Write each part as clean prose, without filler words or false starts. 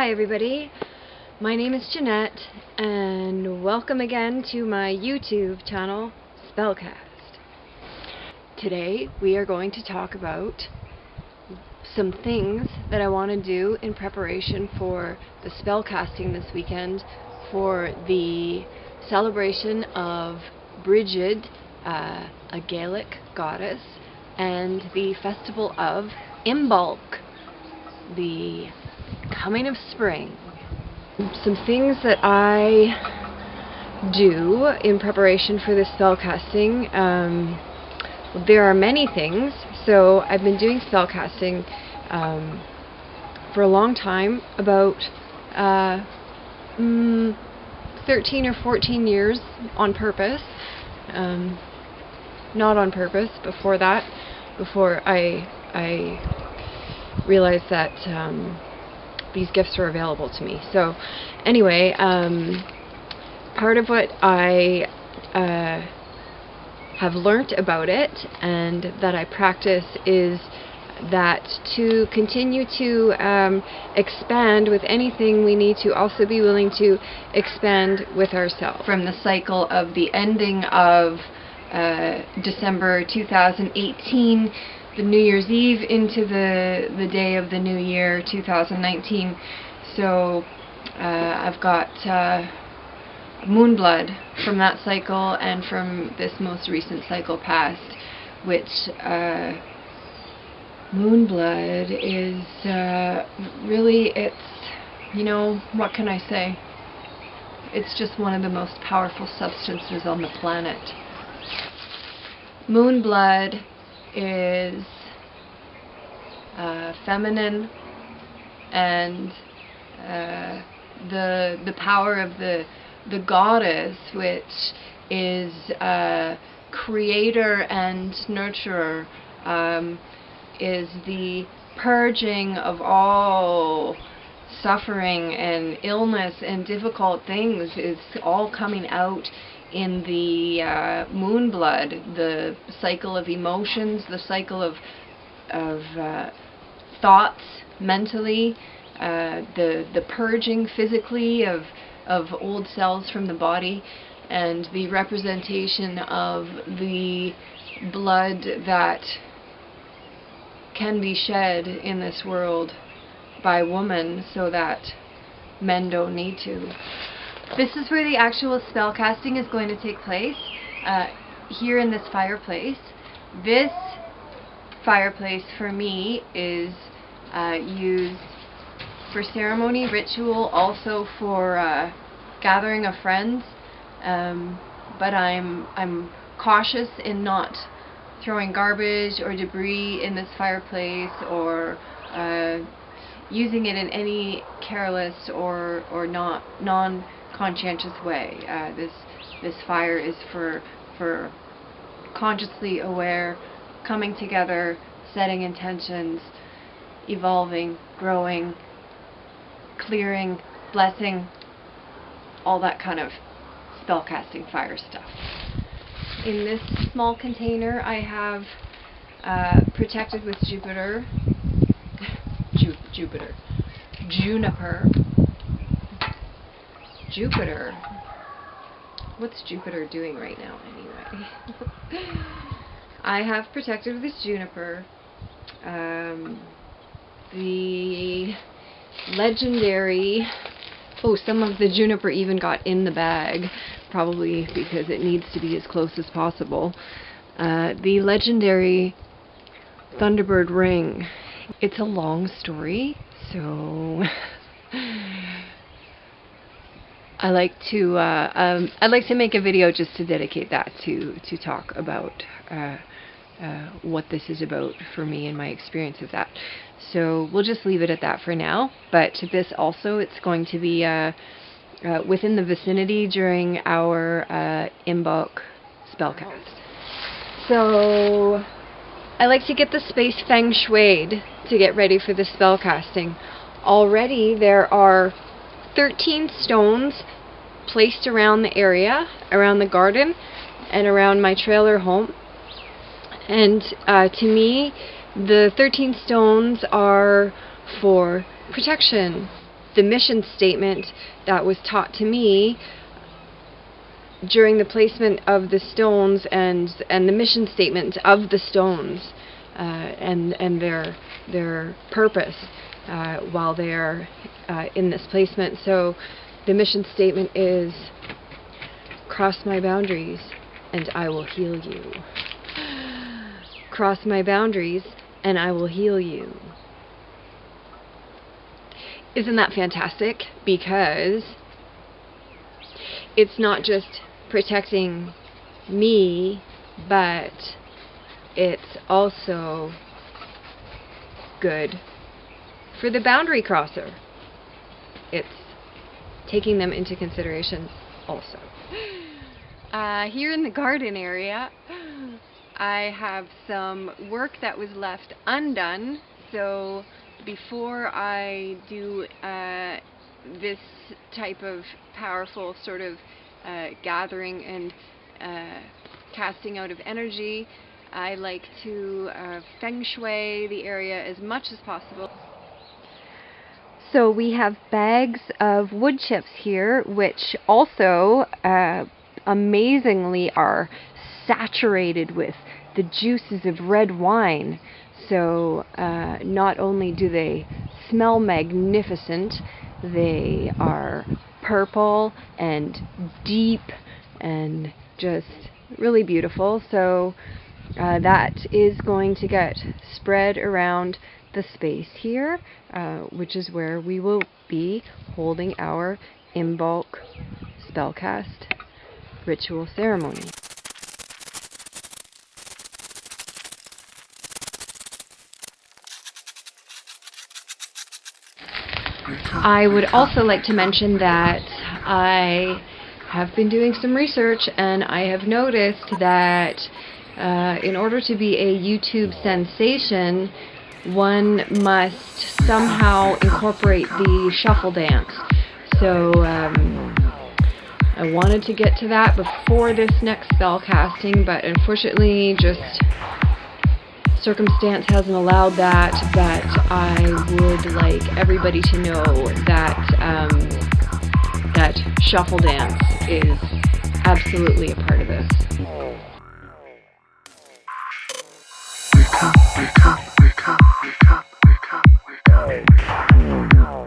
Hi everybody, my name is Janette and welcome again to my YouTube channel, SPELLCAST. Today we are going to talk about some things that I want to do in preparation for the spellcasting this weekend for the celebration of Brigid, a Gaelic goddess, and the festival of Imbolc, the coming of spring. Some things that I do in preparation for this spellcasting, there are many things. So I've been doing spellcasting for a long time, about 13 or 14 years on purpose. Not on purpose before that, before I realized that these gifts were available to me. So anyway, part of what I have learnt about it and that I practice is that to continue to expand with anything, we need to also be willing to expand with ourselves. From the cycle of the ending of December 2018, the New Year's Eve, into the day of the New Year 2019. So I've got moon blood from that cycle and from this most recent cycle past, which moon blood is really, it's, you know, what can I say? It's just one of the most powerful substances on the planet. Moon blood is feminine, and the power of the goddess, which is creator and nurturer, is the purging of all suffering and illness and difficult things, is all coming out in the moon blood, the cycle of emotions, the cycle of thoughts mentally, the purging physically of old cells from the body, and the representation of the blood that can be shed in this world by woman so that men don't need to. This is where the actual spell casting is going to take place, here in this fireplace. This fireplace for me is used for ceremony, ritual, also for gathering of friends, but I'm cautious in not throwing garbage or debris in this fireplace, or using it in any careless or non-conscientious way. This fire is for consciously aware, coming together, setting intentions, evolving, growing, clearing, blessing, all that kind of spellcasting fire stuff. In this small container I have protected with Juniper. Jupiter. What's Jupiter doing right now anyway? I have protected with Juniper the legendary, some of the Juniper even got in the bag, probably because it needs to be as close as possible. The legendary Thunderbird ring. It's a long story, so I'd like to make a video just to dedicate that to talk about what this is about for me and my experience of that. So we'll just leave it at that for now. But this also, it's going to be within the vicinity during our Imbolc spellcast. So I like to get the space feng shuied to get ready for the spellcasting. Already there are 13 stones placed around the area, around the garden, and around my trailer home. And to me, the 13 stones are for protection, the mission statement that was taught to me during the placement of the stones, and the mission statement of the stones, and their purpose while they're in this placement. So the mission statement is, cross my boundaries and I will heal you. Cross my boundaries and I will heal you. Isn't that fantastic? Because it's not just protecting me, but it's also good for the boundary crosser. It's taking them into consideration also. Here in the garden area, I have some work that was left undone. So before I do this type of powerful sort of gathering and casting out of energy, I like to feng shui the area as much as possible. So we have bags of wood chips here, which also amazingly are saturated with the juices of red wine. So not only do they smell magnificent, they are purple and deep and just really beautiful. So that is going to get spread around the space here, which is where we will be holding our Imbolc spellcast ritual ceremony. I would also like to mention that I have been doing some research, and I have noticed that in order to be a YouTube sensation, one must somehow incorporate the shuffle dance. So I wanted to get to that before this next spell casting, but unfortunately just circumstance hasn't allowed that. But I would like everybody to know that that shuffle dance is absolutely a part of this. Wake up, wake up, wake up, wake up, wake up, wake up, wake up.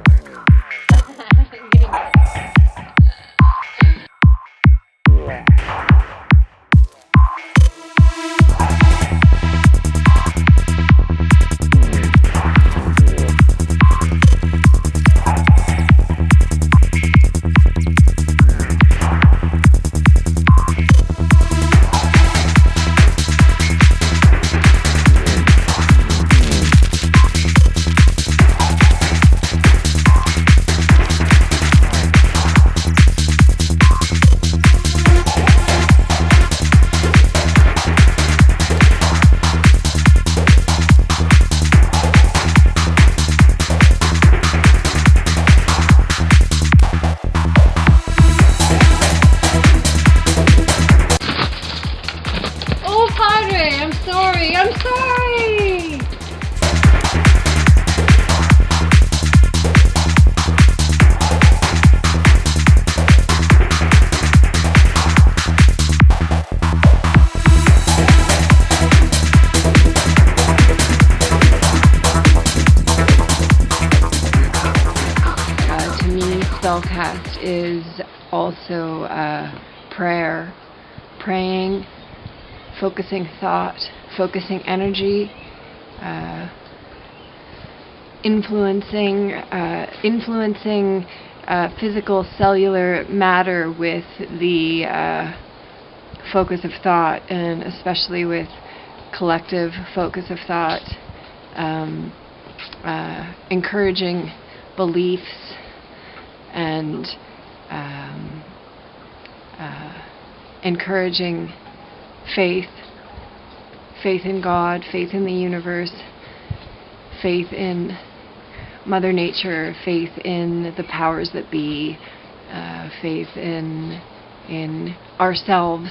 I'm sorry! To me, Spellcast is also prayer. Praying, focusing thought, focusing energy, influencing physical cellular matter with the focus of thought, and especially with collective focus of thought, encouraging beliefs and encouraging faith in God, faith in the universe, faith in Mother Nature, faith in the powers that be, faith in ourselves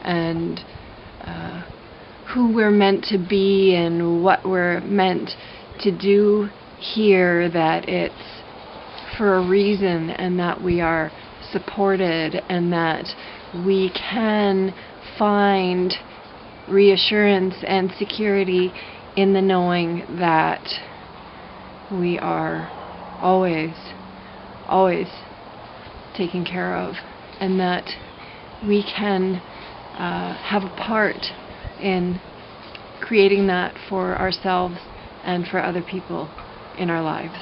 and who we're meant to be and what we're meant to do here, that it's for a reason, and that we are supported, and that we can find reassurance and security in the knowing that we are always taken care of, and that we can have a part in creating that for ourselves and for other people in our lives.